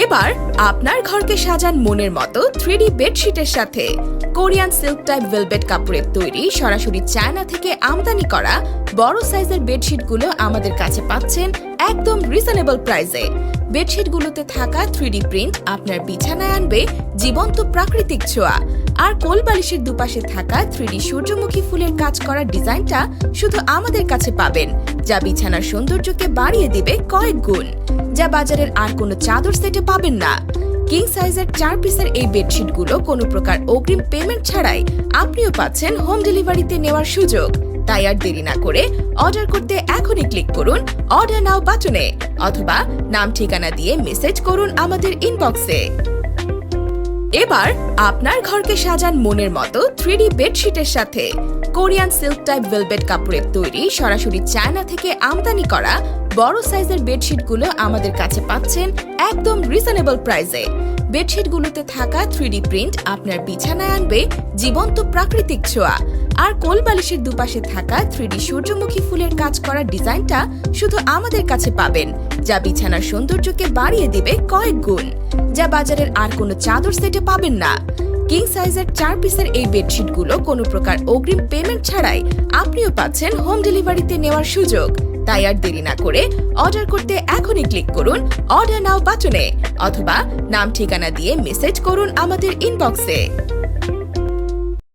এবার আপনার ঘরকে সাজান মনের মতো 3D বেডশিটের সাথে। কোরিয়ান সিল্ক টাইপ ভেলভেট কাপড়ের তৈরি সরাসরি চায়না থেকে আমদানি করা বড় সাইজের বেডশিটগুলো আমাদের কাছে পাচ্ছেন একদম রিজনেবল প্রাইসে। বেডশিটগুলোতে থাকা 3D প্রিন্ট আপনার বিছানায় আনবে জীবন্ত প্রাকৃতিক ছোঁয়া। আর কোল বালিশের দুপাশে থাকা 3D সূর্যমুখী ফুলের কাজ করা ডিজাইনটা শুধু আমাদের কাছে পাবেন, যা বিছানার সৌন্দর্যকে বাড়িয়ে দিবে কয়েক গুণ, যা বাজারের আর কোনো চাদর সেটে পাবেন না। কিং সাইজের 4 পিসের এই বেডশিটগুলো কোনো প্রকার অগ্রিম পেমেন্ট ছাড়াই আপনিও পাচ্ছেন হোম ডেলিভারিতে নেওয়ার সুযোগ। তাই আর দেরি না করে অর্ডার করতে এখনই ক্লিক করুন অর্ডার নাও বাটনে, অথবা নাম ঠিকানা দিয়ে মেসেজ করুন আমাদের ইনবক্সে। এবার আপনার ঘরকে সাজান মনের মতো 3D বেডশিটের সাথে। কোরিয়ান সিল্ক টাইপ ভেলভেট কাপড়ের তৈরি সরাসরি চায়না থেকে আমদানি করা বড় সাইজের বেডশিটগুলো আমাদের কাছে পাচ্ছেন একদম রিজনেবল প্রাইসে। বেডশিটগুলোতে থাকা 3D প্রিন্ট আপনার বিছানায় আনবে জীবন্ত প্রাকৃতিক ছোঁয়া। আর কোল বালিশের দুপাশে থাকা 3D সূর্যমুখী ফুলের কাজ করা ডিজাইনটা শুধু আমাদের কাছে পাবেন, যা বিছানার সৌন্দর্যকে বাড়িয়ে দিবে কয়েক গুণ, যা বাজারের আর কোনো চাদর সেটে পাবেন না। কিং সাইজের 4 পিসের এই বেডশিটগুলো কোনো প্রকার অগ্রিম পেমেন্ট ছাড়াই আপনিও পাচ্ছেন হোম ডেলিভারিতে নেওয়ার সুযোগ। তাই আর দেরি না করে অর্ডার করতে এখনই ক্লিক করুন অর্ডার নাও বাটনে, অথবা নাম ঠিকানা দিয়ে মেসেজ করুন আমাদের ইনবক্সে।